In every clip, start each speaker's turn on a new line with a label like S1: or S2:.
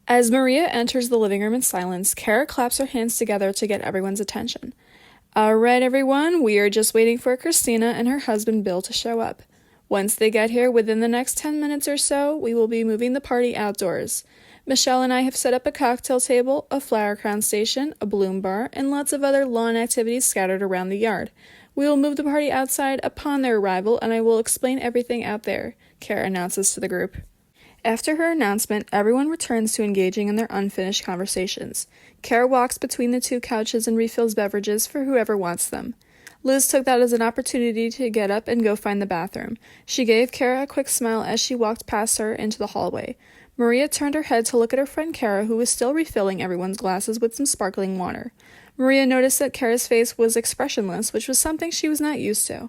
S1: As Maria enters the living room in silence, Cara claps her hands together to get everyone's attention. All right, everyone, we are just waiting for Christina and her husband Bill to show up. Once they get here, within the next 10 minutes or so, we will be moving the party outdoors. Michelle and I have set up a cocktail table, a flower crown station, a bloom bar, and lots of other lawn activities scattered around the yard. We will move the party outside upon their arrival, and I will explain everything out there, Cara announces to the group. After her announcement, everyone returns to engaging in their unfinished conversations. Cara walks between the two couches and refills beverages for whoever wants them. Liz took that as an opportunity to get up and go find the bathroom. She gave Cara a quick smile as she walked past her into the hallway. Maria turned her head to look at her friend Cara, who was still refilling everyone's glasses with some sparkling water. Maria noticed that Cara's face was expressionless, which was something she was not used to.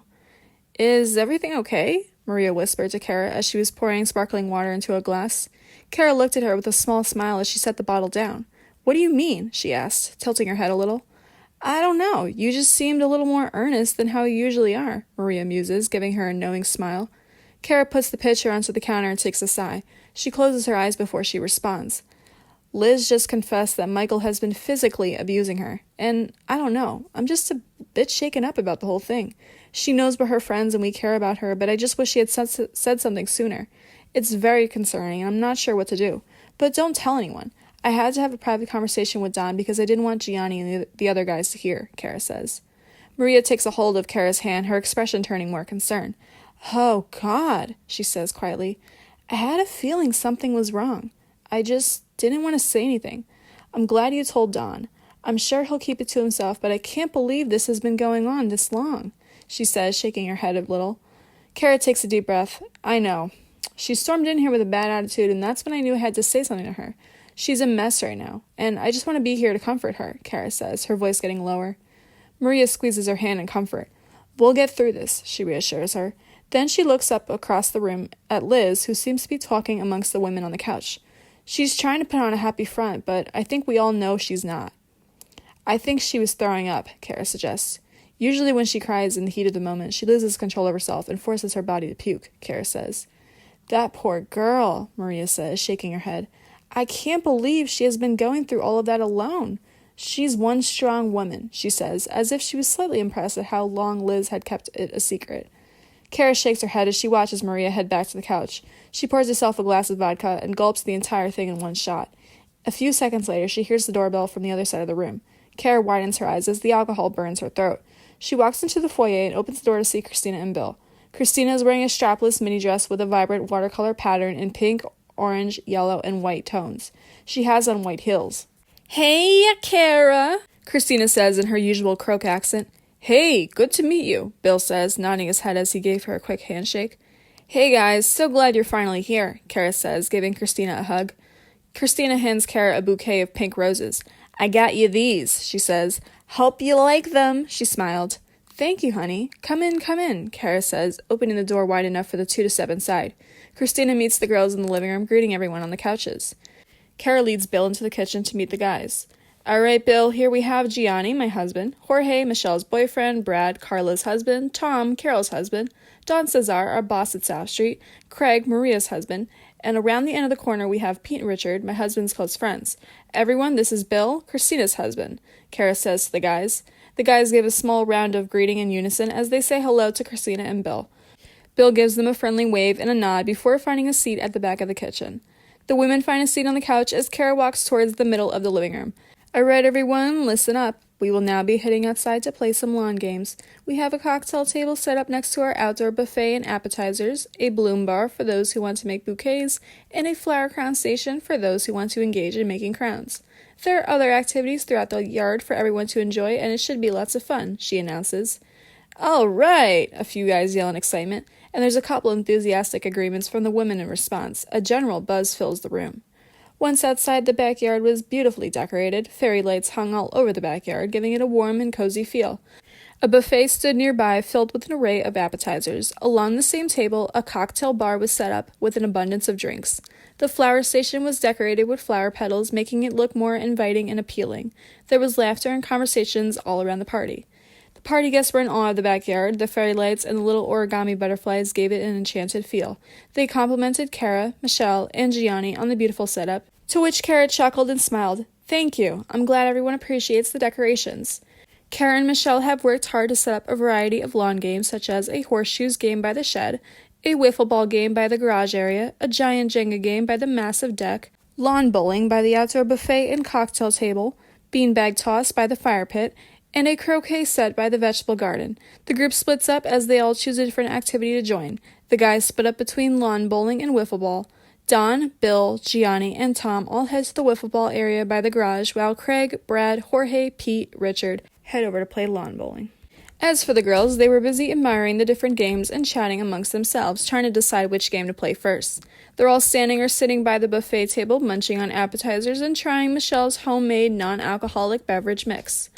S1: Is everything okay? Maria whispered to Cara as she was pouring sparkling water into a glass. Cara looked at her with a small smile as she set the bottle down. What do you mean? She asked, tilting her head a little. I don't know. You just seemed a little more earnest than how you usually are, Maria muses, giving her a knowing smile. Cara puts the pitcher onto the counter and takes a sigh. She closes her eyes before she responds. Liz just confessed that Michael has been physically abusing her, and I don't know. I'm just a bit shaken up about the whole thing. She knows we're her friends and we care about her, but I just wish she had said something sooner. It's very concerning, and I'm not sure what to do. But don't tell anyone. I had to have a private conversation with Don because I didn't want Gionni and the other guys to hear, Cara says. Maria takes a hold of Cara's hand, her expression turning more concerned. Oh, God, she says quietly. I had a feeling something was wrong. I just didn't want to say anything. I'm glad you told Don. I'm sure he'll keep it to himself, but I can't believe this has been going on this long, she says, shaking her head a little. Cara takes a deep breath. I know. She stormed in here with a bad attitude, and that's when I knew I had to say something to her. She's a mess right now, and I just want to be here to comfort her, Cara says, her voice getting lower. Maria squeezes her hand in comfort. We'll get through this, she reassures her. Then she looks up across the room at Liz, who seems to be talking amongst the women on the couch. She's trying to put on a happy front, but I think we all know she's not. I think she was throwing up, Cara suggests. Usually when she cries in the heat of the moment, she loses control of herself and forces her body to puke, Cara says. That poor girl, Maria says, shaking her head. I can't believe she has been going through all of that alone. She's one strong woman, she says, as if she was slightly impressed at how long Liz had kept it a secret. Cara shakes her head as she watches Maria head back to the couch. She pours herself a glass of vodka and gulps the entire thing in one shot. A few seconds later, she hears the doorbell from the other side of the room. Cara widens her eyes as the alcohol burns her throat. She walks into the foyer and opens the door to see Christina and Bill. Christina is wearing a strapless mini dress with a vibrant watercolor pattern in pink, orange, yellow, and white tones. She has on white heels. Hey, Cara, Christina says in her usual croak accent. Hey, good to meet you, Bill says, nodding his head as he gave her a quick handshake. Hey guys, so glad you're finally here, Cara says, giving Christina a hug. Christina hands Cara a bouquet of pink roses. I got you these, she says. Hope you like them, she smiled. Thank you, honey. Come in, Cara says, opening the door wide enough for the two to step inside. Christina meets the girls in the living room, greeting everyone on the couches. Cara leads Bill into the kitchen to meet the guys. All right, Bill, here we have Gionni, my husband, Jorge, Michelle's boyfriend, Brad, Carla's husband, Tom, Carole's husband, Don Cesar, our boss at South Street, Craig, Maria's husband, and around the end of the corner we have Pete and Richard, my husband's close friends. Everyone, this is Bill, Christina's husband, Cara says to the guys. The guys give a small round of greeting in unison as they say hello to Christina and Bill. Bill gives them a friendly wave and a nod before finding a seat at the back of the kitchen. The women find a seat on the couch as Cara walks towards the middle of the living room. All right, everyone, listen up. We will now be heading outside to play some lawn games. We have a cocktail table set up next to our outdoor buffet and appetizers, a bloom bar for those who want to make bouquets, and a flower crown station for those who want to engage in making crowns. There are other activities throughout the yard for everyone to enjoy, and it should be lots of fun, she announces. All right, a few guys yell in excitement, and there's a couple enthusiastic agreements from the women in response. A general buzz fills the room. Once outside, the backyard was beautifully decorated. Fairy lights hung all over the backyard, giving it a warm and cozy feel. A buffet stood nearby, filled with an array of appetizers. Along the same table, a cocktail bar was set up with an abundance of drinks. The flower station was decorated with flower petals, making it look more inviting and appealing. There was laughter and conversations all around the party. The party guests were in awe of the backyard. The fairy lights and the little origami butterflies gave it an enchanted feel. They complimented Cara, Michelle, and Gionni on the beautiful setup. To which Cara chuckled and smiled. Thank you. I'm glad everyone appreciates the decorations. Cara and Michelle have worked hard to set up a variety of lawn games such as a horseshoes game by the shed, a wiffle ball game by the garage area, a giant Jenga game by the massive deck, lawn bowling by the outdoor buffet and cocktail table, beanbag toss by the fire pit, and a croquet set by the vegetable garden. The group splits up as they all choose a different activity to join. The guys split up between lawn bowling and wiffle ball. Don, Bill, Gionni, and Tom all head to the wiffle ball area by the garage, while Craig, Brad, Jorge, Pete, Richard head over to play lawn bowling. As for the girls, they were busy admiring the different games and chatting amongst themselves, trying to decide which game to play first. They're all standing or sitting by the buffet table, munching on appetizers and trying Michelle's homemade non-alcoholic beverage mix.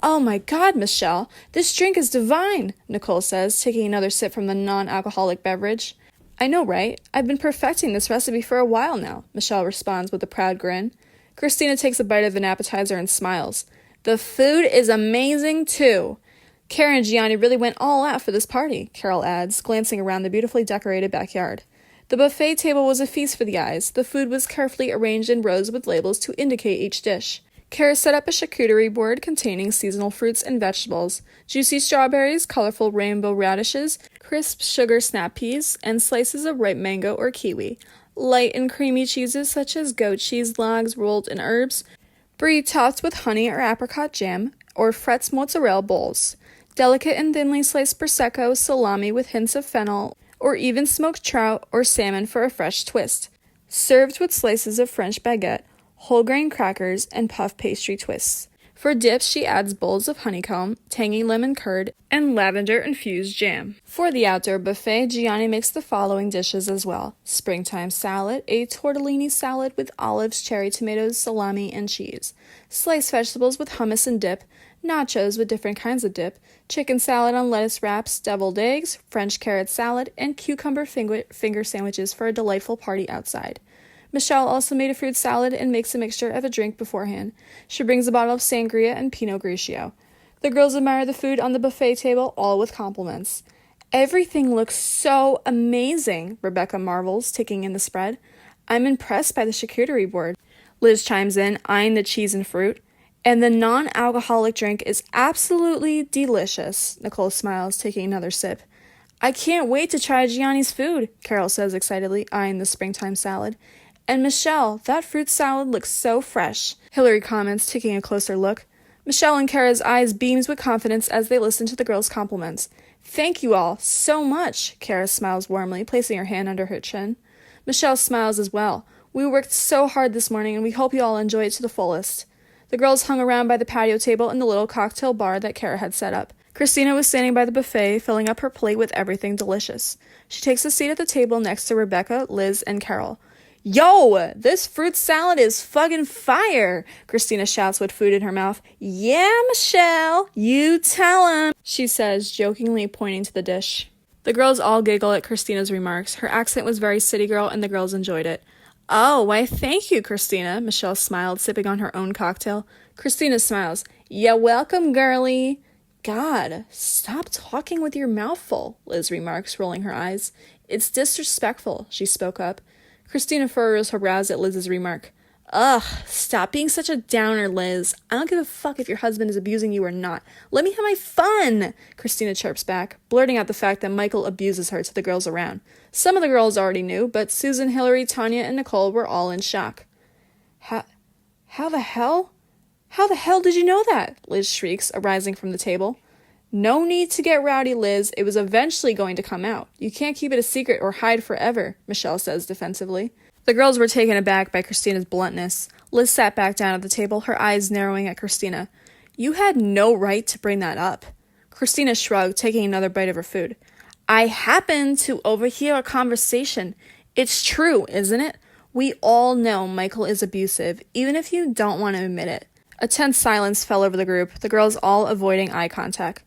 S1: Oh my God, Michelle, this drink is divine, Nicole says, taking another sip from the non-alcoholic beverage. I know, right? I've been perfecting this recipe for a while now, Michelle responds with a proud grin. Christina takes a bite of an appetizer and smiles. The food is amazing, too. Cara and Gionni really went all out for this party, Carole adds, glancing around the beautifully decorated backyard. The buffet table was a feast for the eyes. The food was carefully arranged in rows with labels to indicate each dish. Cara set up a charcuterie board containing seasonal fruits and vegetables, juicy strawberries, colorful rainbow radishes, crisp sugar snap peas, and slices of ripe mango or kiwi, light and creamy cheeses such as goat cheese logs rolled in herbs, brie topped with honey or apricot jam, or Fretz mozzarella bowls, delicate and thinly sliced prosecco, salami with hints of fennel, or even smoked trout or salmon for a fresh twist, served with slices of French baguette, whole grain crackers, and puff pastry twists. For dips, she adds bowls of honeycomb, tangy lemon curd, and lavender-infused jam. For the outdoor buffet, Gionni makes the following dishes as well. Springtime salad, a tortellini salad with olives, cherry tomatoes, salami, and cheese. Sliced vegetables with hummus and dip, nachos with different kinds of dip, chicken salad on lettuce wraps, deviled eggs, French carrot salad, and cucumber finger sandwiches for a delightful party outside. Michelle also made a fruit salad and makes a mixture of a drink beforehand. She brings a bottle of sangria and Pinot Grigio. The girls admire the food on the buffet table, all with compliments. Everything looks so amazing, Rebecca marvels, taking in the spread. I'm impressed by the charcuterie board. Liz chimes in, eyeing the cheese and fruit. And the non-alcoholic drink is absolutely delicious, Nicole smiles, taking another sip. I can't wait to try Gianni's food, Carole says excitedly, eyeing the springtime salad. And Michelle, that fruit salad looks so fresh, Hillary comments, taking a closer look. Michelle and Cara's eyes beams with confidence as they listen to the girls' compliments. Thank you all so much, Cara smiles warmly, placing her hand under her chin. Michelle smiles as well. We worked so hard this morning and we hope you all enjoy it to the fullest. The girls hung around by the patio table in the little cocktail bar that Cara had set up. Christina was standing by the buffet, filling up her plate with everything delicious. She takes a seat at the table next to Rebecca, Liz, and Carole. Yo, this fruit salad is fucking fire, Christina shouts with food in her mouth. Yeah, Michelle, you tell him, she says, jokingly pointing to the dish. The girls all giggle at Christina's remarks. Her accent was very city girl, and the girls enjoyed it. Oh, why thank you, Christina, Michelle smiled, sipping on her own cocktail. Christina smiles. You're welcome, girlie. God, stop talking with your mouth full, Liz remarks, rolling her eyes. It's disrespectful, she spoke up. Christina furrows her brows at Liz's remark. Ugh, stop being such a downer, Liz. I don't give a fuck if your husband is abusing you or not. Let me have my fun, Christina chirps back, blurting out the fact that Michael abuses her to the girls around. Some of the girls already knew, but Susan, Hillary, Tanya, and Nicole were all in shock. How the hell? How the hell did you know that? Liz shrieks, arising from the table. No need to get rowdy, Liz. It was eventually going to come out. You can't keep it a secret or hide forever, Michelle says defensively. The girls were taken aback by Christina's bluntness. Liz sat back down at the table, her eyes narrowing at Christina. You had no right to bring that up. Christina shrugged, taking another bite of her food. I happened to overhear a conversation. It's true, isn't it? We all know Michael is abusive, even if you don't want to admit it. A tense silence fell over the group, the girls all avoiding eye contact.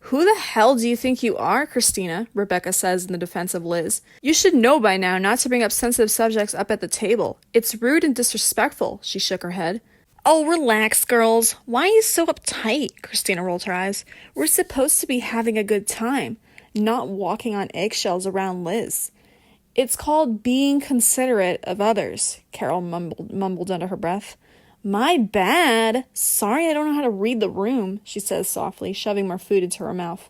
S1: Who the hell do you think you are, Christina? Rebecca says in the defense of Liz. You should know by now not to bring up sensitive subjects up at the table. It's rude and disrespectful, she shook her head. Oh, relax, girls. Why are you so uptight? Christina rolled her eyes. We're supposed to be having a good time, not walking on eggshells around Liz. It's called being considerate of others, Carole mumbled under her breath. My bad. Sorry I don't know how to read the room, she says softly, shoving more food into her mouth.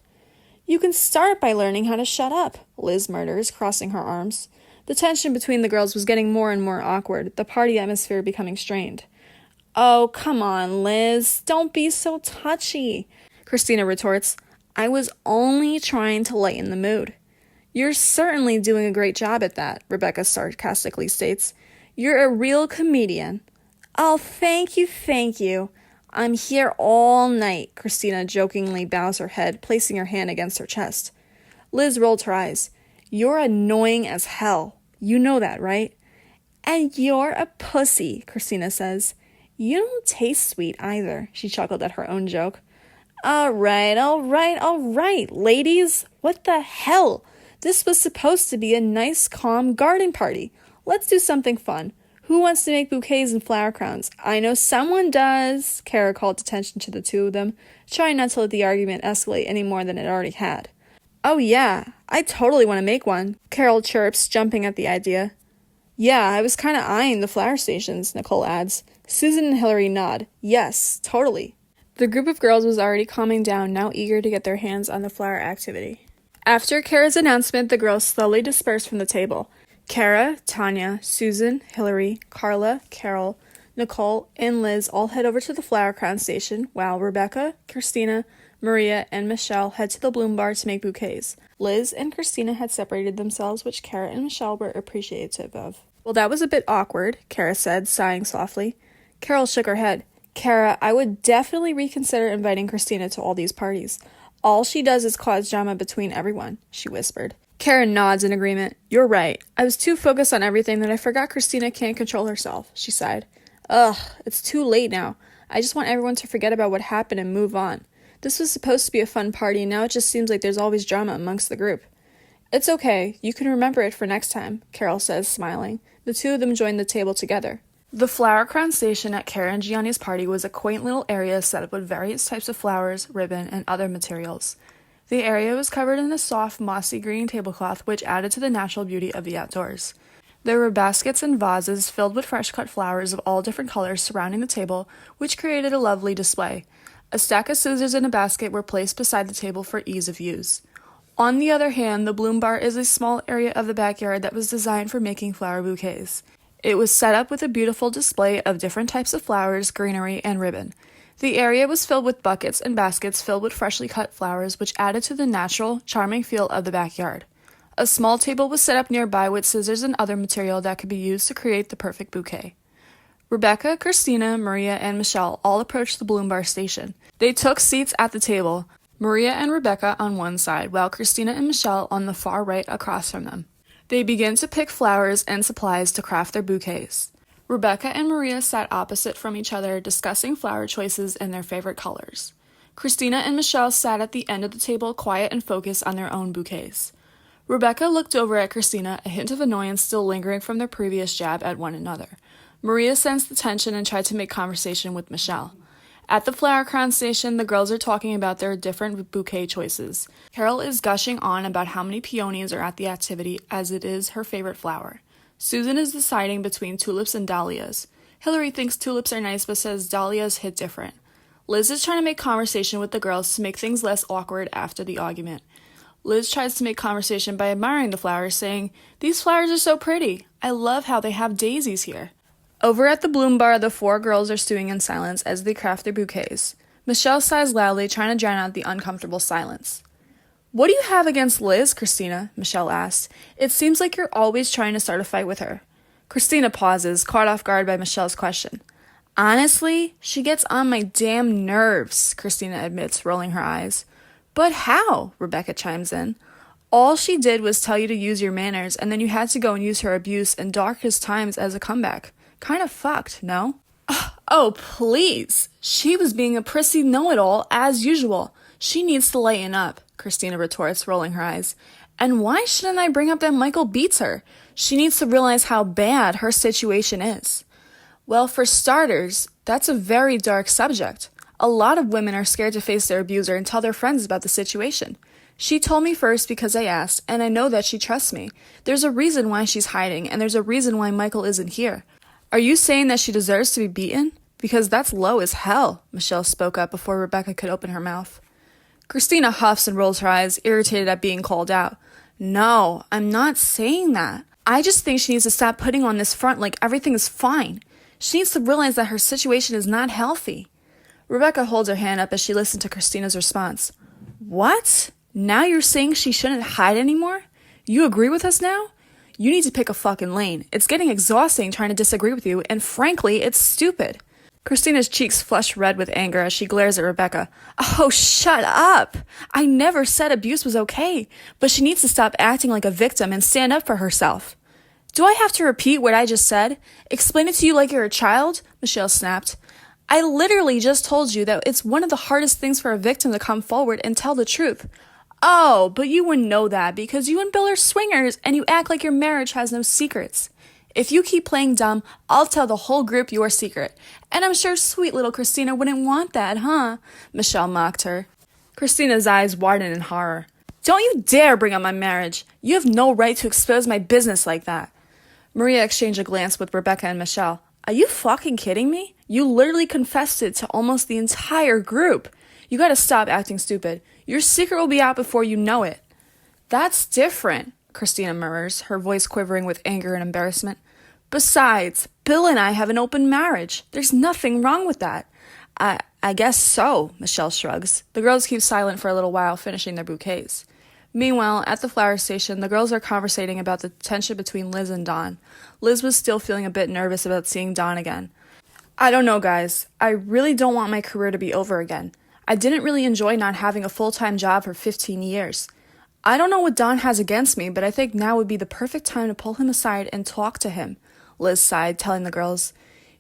S1: You can start by learning how to shut up, Liz mutters, crossing her arms. The tension between the girls was getting more and more awkward, the party atmosphere becoming strained. Oh, come on, Liz. Don't be so touchy, Christina retorts. I was only trying to lighten the mood. You're certainly doing a great job at that, Rebecca sarcastically states. You're a real comedian. Oh, thank you. I'm here all night, Christina jokingly bows her head, placing her hand against her chest. Liz rolled her eyes. You're annoying as hell. You know that, right? And you're a pussy, Christina says. You don't taste sweet either, she chuckled at her own joke. All right, ladies. What the hell? This was supposed to be a nice, calm garden party. Let's do something fun. Who wants to make bouquets and flower crowns? I know someone does, Cara called attention to the two of them, trying not to let the argument escalate any more than it already had. Oh yeah, I totally want to make one, Carole chirps, jumping at the idea. Yeah, I was kind of eyeing the flower stations, Nicole adds. Susan and Hillary nod. Yes, totally. The group of girls was already calming down, now eager to get their hands on the flower activity. After Cara's announcement, the girls slowly dispersed from the table. Cara, Tanya, Susan, Hillary, Carla, Carole, Nicole, and Liz all head over to the flower crown station, while Rebecca, Christina, Maria, and Michelle head to the bloom bar to make bouquets. Liz and Christina had separated themselves, which Cara and Michelle were appreciative of. Well, that was a bit awkward, Cara said, sighing softly. Carole shook her head. Cara, I would definitely reconsider inviting Christina to all these parties. All she does is cause drama between everyone, she whispered. Cara nods in agreement. You're right. I was too focused on everything that I forgot Christina can't control herself, she sighed. Ugh, it's too late now. I just want everyone to forget about what happened and move on. This was supposed to be a fun party, and now it just seems like there's always drama amongst the group. It's okay. You can remember it for next time, Carole says, smiling. The two of them joined the table together. The flower crown station at Cara and Gianni's party was a quaint little area set up with various types of flowers, ribbon, and other materials. The area was covered in a soft, mossy green tablecloth which added to the natural beauty of the outdoors. There were baskets and vases filled with fresh-cut flowers of all different colors surrounding the table, which created a lovely display. A stack of scissors and a basket were placed beside the table for ease of use. On the other hand, the bloom bar is a small area of the backyard that was designed for making flower bouquets. It was set up with a beautiful display of different types of flowers, greenery, and ribbon. The area was filled with buckets and baskets filled with freshly cut flowers, which added to the natural, charming feel of the backyard. A small table was set up nearby with scissors and other material that could be used to create the perfect bouquet. Rebecca, Christina, Maria, and Michelle all approached the bloom bar station. They took seats at the table, Maria and Rebecca on one side, while Christina and Michelle on the far right across from them. They began to pick flowers and supplies to craft their bouquets. Rebecca and Maria sat opposite from each other, discussing flower choices and their favorite colors. Christina and Michelle sat at the end of the table, quiet and focused on their own bouquets. Rebecca looked over at Christina, a hint of annoyance still lingering from their previous jab at one another. Maria sensed the tension and tried to make conversation with Michelle. At the flower crown station, the girls are talking about their different bouquet choices. Carole is gushing on about how many peonies are at the activity, as it is her favorite flower. Susan is deciding between tulips and dahlias. Hillary thinks tulips are nice but says dahlias hit different. Liz is trying to make conversation with the girls to make things less awkward after the argument. Liz tries to make conversation by admiring the flowers, saying, "These flowers are so pretty. I love how they have daisies here." Over at the bloom bar, the four girls are stewing in silence as they craft their bouquets. Michelle sighs loudly, trying to drown out the uncomfortable silence. "What do you have against Liz, Christina?" Michelle asked. "It seems like you're always trying to start a fight with her." Christina pauses, caught off guard by Michelle's question. "Honestly, she gets on my damn nerves," Christina admits, rolling her eyes. "But how?" Rebecca chimes in. "All she did was tell you to use your manners, and then you had to go and use her abuse and darkest times as a comeback. Kind of fucked, no?" "Oh, please. She was being a prissy know-it-all, as usual. She needs to lighten up," Christina retorts, rolling her eyes. "And why shouldn't I bring up that Michael beats her? She needs to realize how bad her situation is." "Well, for starters, that's a very dark subject. A lot of women are scared to face their abuser and tell their friends about the situation. She told me first because I asked, and I know that she trusts me. There's a reason why she's hiding, and there's a reason why Michael isn't here. Are you saying that she deserves to be beaten? Because that's low as hell, Michelle spoke up before Rebecca could open her mouth. Christina huffs and rolls her eyes, irritated at being called out. No, I'm not saying that. I just think she needs to stop putting on this front like everything is fine. She needs to realize that her situation is not healthy. Rebecca holds her hand up as she listened to Christina's response. What? Now you're saying she shouldn't hide anymore? You agree with us now? You need to pick a fucking lane. It's getting exhausting trying to disagree with you, and frankly, it's stupid. Christina's cheeks flush red with anger as she glares at Rebecca. Oh, shut up! I never said abuse was okay, but she needs to stop acting like a victim and stand up for herself. Do I have to repeat what I just said? Explain it to you like you're a child? Michelle snapped. I literally just told you that it's one of the hardest things for a victim to come forward and tell the truth. Oh, but you wouldn't know that because you and Bill are swingers and you act like your marriage has no secrets. If you keep playing dumb, I'll tell the whole group your secret. And I'm sure sweet little Christina wouldn't want that, huh? Michelle mocked her. Christina's eyes widened in horror. Don't you dare bring up my marriage. You have no right to expose my business like that. Maria exchanged a glance with Rebecca and Michelle. Are you fucking kidding me? You literally confessed it to almost the entire group. You gotta stop acting stupid. Your secret will be out before you know it. That's different, Christina murmurs, her voice quivering with anger and embarrassment. Besides, Bill and I have an open marriage. There's nothing wrong with that. I guess so, Michelle shrugs. The girls keep silent for a little while, finishing their bouquets. Meanwhile, at the flower station, the girls are conversating about the tension between Liz and Don. Liz was still feeling a bit nervous about seeing Don again. I don't know, guys. I really don't want my career to be over again. I didn't really enjoy not having a full-time job for 15 years. I don't know what Don has against me, but I think now would be the perfect time to pull him aside and talk to him, Liz sighed, telling the girls.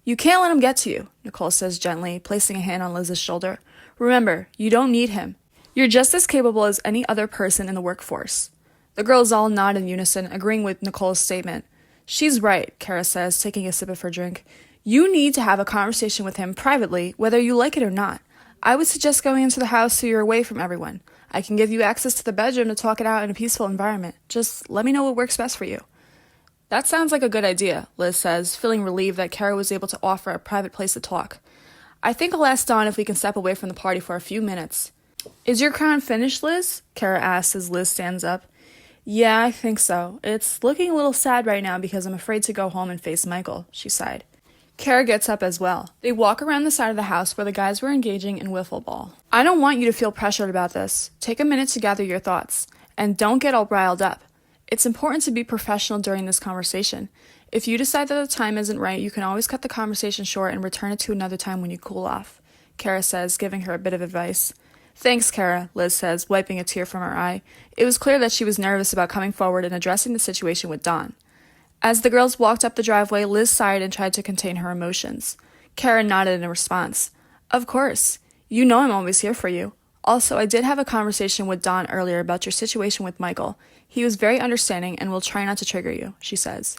S1: You can't let him get to you, Nicole says gently, placing a hand on Liz's shoulder. Remember, you don't need him. You're just as capable as any other person in the workforce. The girls all nod in unison, agreeing with Nicole's statement. She's right, Cara says, taking a sip of her drink. You need to have a conversation with him privately, whether you like it or not. I would suggest going into the house so you're away from everyone. I can give you access to the bedroom to talk it out in a peaceful environment. Just let me know what works best for you. That sounds like a good idea, Liz says, feeling relieved that Cara was able to offer a private place to talk. I think I'll ask Dawn if we can step away from the party for a few minutes. Is your crown finished, Liz? Cara asks as Liz stands up. Yeah, I think so. It's looking a little sad right now because I'm afraid to go home and face Michael, she sighed. Cara gets up as well. They walk around the side of the house where the guys were engaging in wiffle ball. I don't want you to feel pressured about this. Take a minute to gather your thoughts. And don't get all riled up. It's important to be professional during this conversation. If you decide that the time isn't right, you can always cut the conversation short and return it to another time when you cool off, Cara says, giving her a bit of advice. Thanks, Cara, Liz says, wiping a tear from her eye. It was clear that she was nervous about coming forward and addressing the situation with Don. As the girls walked up the driveway, Liz sighed and tried to contain her emotions. Cara nodded in response. Of course. You know I'm always here for you. Also, I did have a conversation with Don earlier about your situation with Michael. He was very understanding and will try not to trigger you, she says.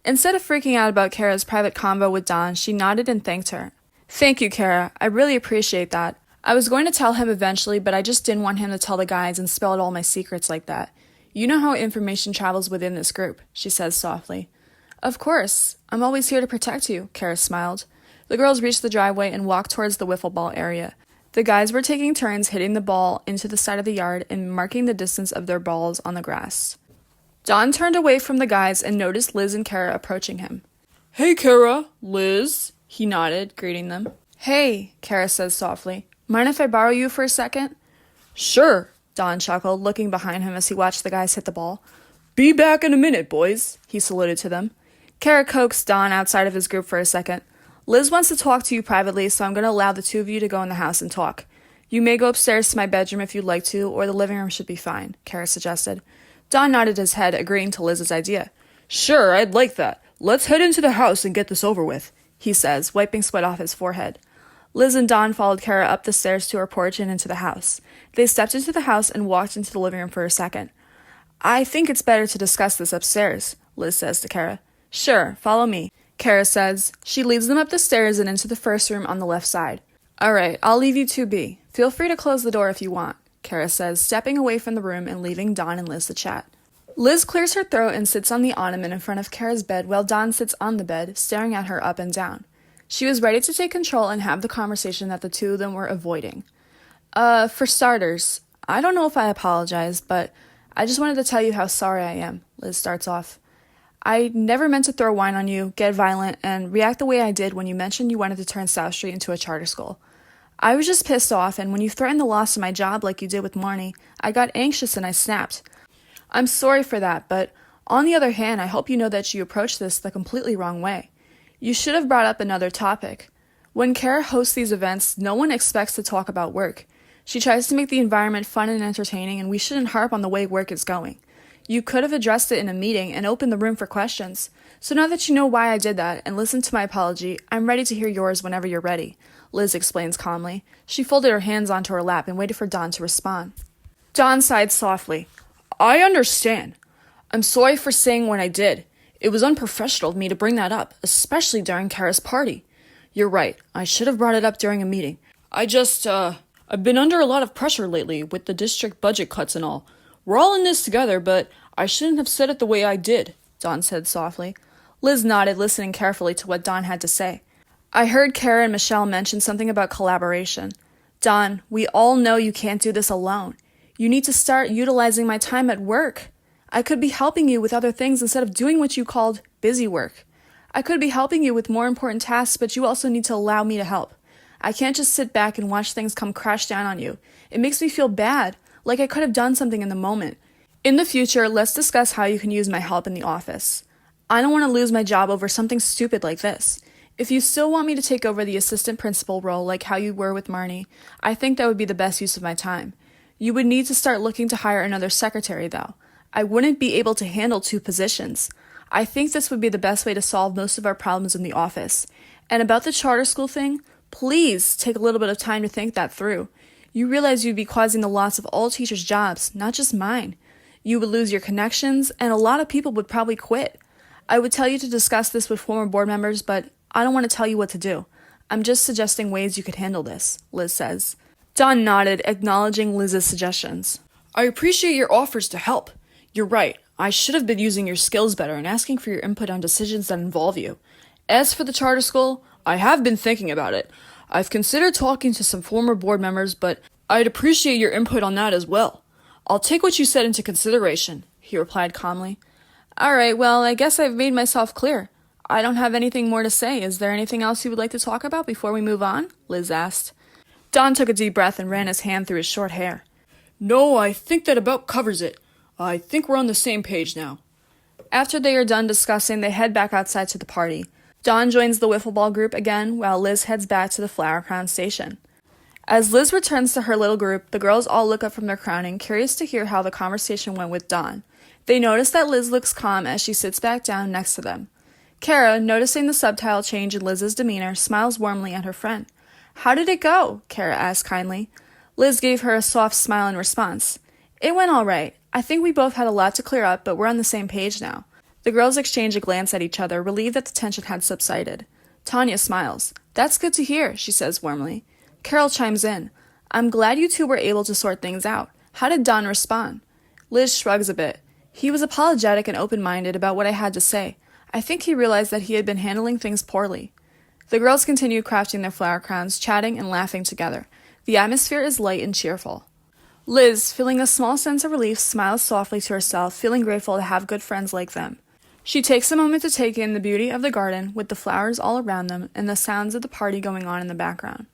S1: Instead of freaking out about Cara's private convo with Don, she nodded and thanked her. Thank you, Cara. I really appreciate that. I was going to tell him eventually, but I just didn't want him to tell the guys and spill out all my secrets like that. You know how information travels within this group, she says softly. Of course. I'm always here to protect you, Cara smiled. The girls reached the driveway and walked towards the wiffle ball area. The guys were taking turns hitting the ball into the side of the yard and marking the distance of their balls on the grass. Don turned away from the guys and noticed Liz and Cara approaching him. Hey, Cara. Liz. He nodded, greeting them. Hey, Cara says softly. Mind if I borrow you for a second? Sure, Don chuckled, looking behind him as he watched the guys hit the ball. Be back in a minute, boys, he saluted to them. Cara coaxed Don outside of his group for a second. Liz wants to talk to you privately, so I'm going to allow the two of you to go in the house and talk. You may go upstairs to my bedroom if you'd like to, or the living room should be fine, Cara suggested. Don nodded his head, agreeing to Liz's idea. Sure, I'd like that. Let's head into the house and get this over with, he says, wiping sweat off his forehead. Liz and Don followed Cara up the stairs to her porch and into the house. They stepped into the house and walked into the living room for a second. I think it's better to discuss this upstairs, Liz says to Cara. Sure, follow me, Cara says. She leads them up the stairs and into the first room on the left side. All right, I'll leave you two be. Feel free to close the door if you want, Cara says, stepping away from the room and leaving Dawn and Liz to chat. Liz clears her throat and sits on the ottoman in front of Cara's bed while Dawn sits on the bed, staring at her up and down. She was ready to take control and have the conversation that the two of them were avoiding. For starters, I don't know if I apologize, but I just wanted to tell you how sorry I am, Liz starts off. I never meant to throw wine on you, get violent, and react the way I did when you mentioned you wanted to turn South Street into a charter school. I was just pissed off, and when you threatened the loss of my job like you did with Marnie, I got anxious and I snapped. I'm sorry for that, but on the other hand, I hope you know that you approached this the completely wrong way. You should have brought up another topic. When Cara hosts these events, no one expects to talk about work. She tries to make the environment fun and entertaining, and we shouldn't harp on the way work is going. You could have addressed it in a meeting and opened the room for questions. So now that you know why I did that and listened to my apology, I'm ready to hear yours whenever you're ready, Liz explains calmly. She folded her hands onto her lap and waited for Dawn to respond. Dawn sighed softly. I understand. I'm sorry for saying what I did. It was unprofessional of me to bring that up, especially during Cara's party. You're right. I should have brought it up during a meeting. I've been under a lot of pressure lately with the district budget cuts and all. We're all in this together, but I shouldn't have said it the way I did, Dawn said softly. Liz nodded, listening carefully to what Dawn had to say. I heard Cara and Michelle mention something about collaboration. Dawn, we all know you can't do this alone. You need to start utilizing my time at work. I could be helping you with other things instead of doing what you called busy work. I could be helping you with more important tasks, but you also need to allow me to help. I can't just sit back and watch things come crash down on you. It makes me feel bad, like I could have done something in the moment. In the future, let's discuss how you can use my help in the office. I don't want to lose my job over something stupid like this. If you still want me to take over the assistant principal role like how you were with Marnie, I think that would be the best use of my time. You would need to start looking to hire another secretary, though. I wouldn't be able to handle 2 positions. I think this would be the best way to solve most of our problems in the office. And about the charter school thing, please take a little bit of time to think that through. You realize you'd be causing the loss of all teachers' jobs, not just mine. You would lose your connections, and a lot of people would probably quit. I would tell you to discuss this with former board members, but I don't want to tell you what to do. I'm just suggesting ways you could handle this, Liz says. Dawn nodded, acknowledging Liz's suggestions. I appreciate your offers to help. You're right. I should have been using your skills better and asking for your input on decisions that involve you. As for the charter school, I have been thinking about it. I've considered talking to some former board members, but I'd appreciate your input on that as well. I'll take what you said into consideration, he replied calmly. All right, well, I guess I've made myself clear. I don't have anything more to say. Is there anything else you would like to talk about before we move on? Liz asked. Don took a deep breath and ran his hand through his short hair. No, I think that about covers it. I think we're on the same page now. After they are done discussing, they head back outside to the party. Dawn joins the wiffle ball group again, while Liz heads back to the Flower Crown station. As Liz returns to her little group, the girls all look up from their crowning, curious to hear how the conversation went with Dawn. They notice that Liz looks calm as she sits back down next to them. Cara, noticing the subtle change in Liz's demeanor, smiles warmly at her friend. How did it go? Cara asked kindly. Liz gave her a soft smile in response. It went all right. I think we both had a lot to clear up, but we're on the same page now. The girls exchange a glance at each other, relieved that the tension had subsided. Tanya smiles. That's good to hear, she says warmly. Carole chimes in. I'm glad you two were able to sort things out. How did Don respond? Liz shrugs a bit. He was apologetic and open-minded about what I had to say. I think he realized that he had been handling things poorly. The girls continue crafting their flower crowns, chatting and laughing together. The atmosphere is light and cheerful. Liz, feeling a small sense of relief, smiles softly to herself, feeling grateful to have good friends like them. She takes a moment to take in the beauty of the garden, with the flowers all around them and the sounds of the party going on in the background.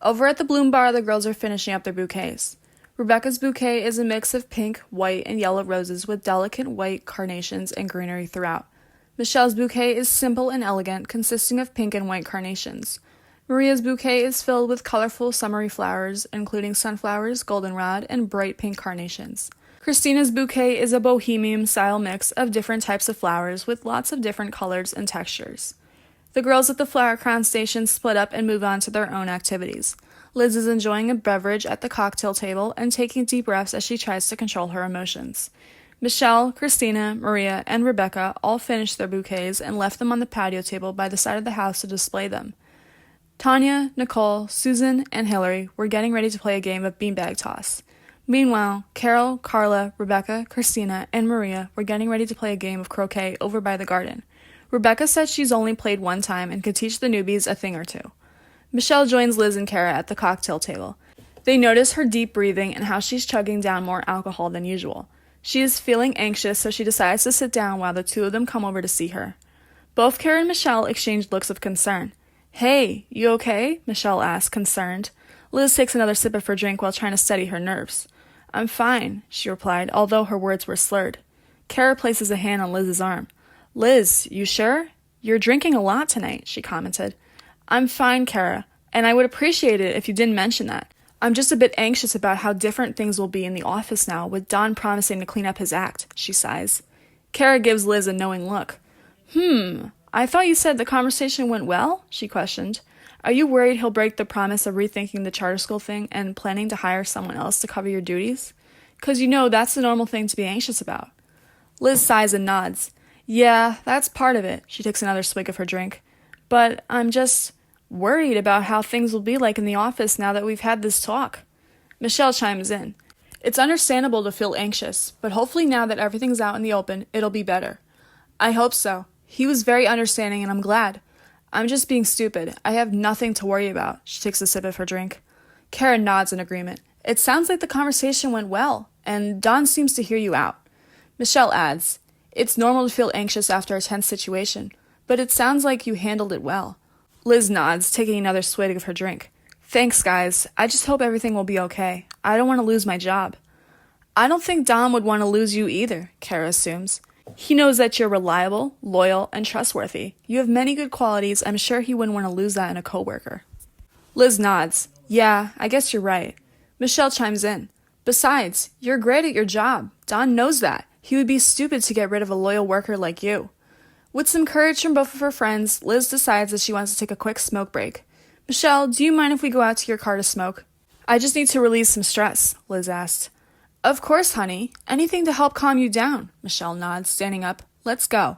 S1: Over at the Bloom Bar, the girls are finishing up their bouquets. Rebecca's bouquet is a mix of pink, white, and yellow roses with delicate white carnations and greenery throughout. Michelle's bouquet is simple and elegant, consisting of pink and white carnations. Maria's bouquet is filled with colorful summery flowers, including sunflowers, goldenrod, and bright pink carnations. Christina's bouquet is a bohemian-style mix of different types of flowers with lots of different colors and textures. The girls at the Flower Crown station split up and move on to their own activities. Liz is enjoying a beverage at the cocktail table and taking deep breaths as she tries to control her emotions. Michelle, Christina, Maria, and Rebecca all finished their bouquets and left them on the patio table by the side of the house to display them. Tanya, Nicole, Susan, and Hillary were getting ready to play a game of beanbag toss. Meanwhile, Carole, Carla, Rebecca, Christina, and Maria were getting ready to play a game of croquet over by the garden. Rebecca said she's only played one time and could teach the newbies a thing or two. Michelle joins Liz and Cara at the cocktail table. They notice her deep breathing and how she's chugging down more alcohol than usual. She is feeling anxious, so she decides to sit down while the two of them come over to see her. Both Cara and Michelle exchange looks of concern. "Hey, you okay?" Michelle asks, concerned. Liz takes another sip of her drink while trying to steady her nerves. "I'm fine," she replied, although her words were slurred. Cara places a hand on Liz's arm. "Liz, you sure? You're drinking a lot tonight," she commented. "I'm fine, Cara, and I would appreciate it if you didn't mention that. I'm just a bit anxious about how different things will be in the office now, with Don promising to clean up his act," she sighs. Cara gives Liz a knowing look. I thought you said the conversation went well?" she questioned. "Are you worried he'll break the promise of rethinking the charter school thing and planning to hire someone else to cover your duties? 'Cause you know that's the normal thing to be anxious about." Liz sighs and nods. "Yeah, that's part of it." She takes another swig of her drink. "But I'm just worried about how things will be like in the office now that we've had this talk." Michelle chimes in. "It's understandable to feel anxious, but hopefully now that everything's out in the open, it'll be better." "I hope so. He was very understanding and I'm glad. I'm just being stupid. I have nothing to worry about." She takes a sip of her drink. Cara nods in agreement. "It sounds like the conversation went well, and Don seems to hear you out." Michelle adds, "It's normal to feel anxious after a tense situation, but it sounds like you handled it well." Liz nods, taking another swig of her drink. "Thanks, guys. I just hope everything will be okay. I don't want to lose my job." "I don't think Don would want to lose you either," Cara assumes. "He knows that you're reliable, loyal, and trustworthy. You have many good qualities. I'm sure he wouldn't want to lose that in a coworker." Liz nods. "Yeah, I guess you're right." Michelle chimes in. "Besides, you're great at your job. Don knows that. He would be stupid to get rid of a loyal worker like you." With some courage from both of her friends, Liz decides that she wants to take a quick smoke break. "Michelle, do you mind if we go out to your car to smoke?" "I just need to release some stress," Liz asked. "Of course, honey. Anything to help calm you down," Michelle nods, standing up. "Let's go."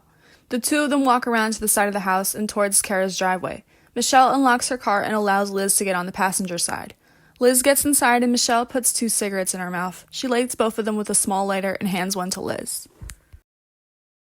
S1: The two of them walk around to the side of the house and towards Cara's driveway. Michelle unlocks her car and allows Liz to get on the passenger side. Liz gets inside and Michelle puts 2 cigarettes in her mouth. She lights both of them with a small lighter and hands one to Liz.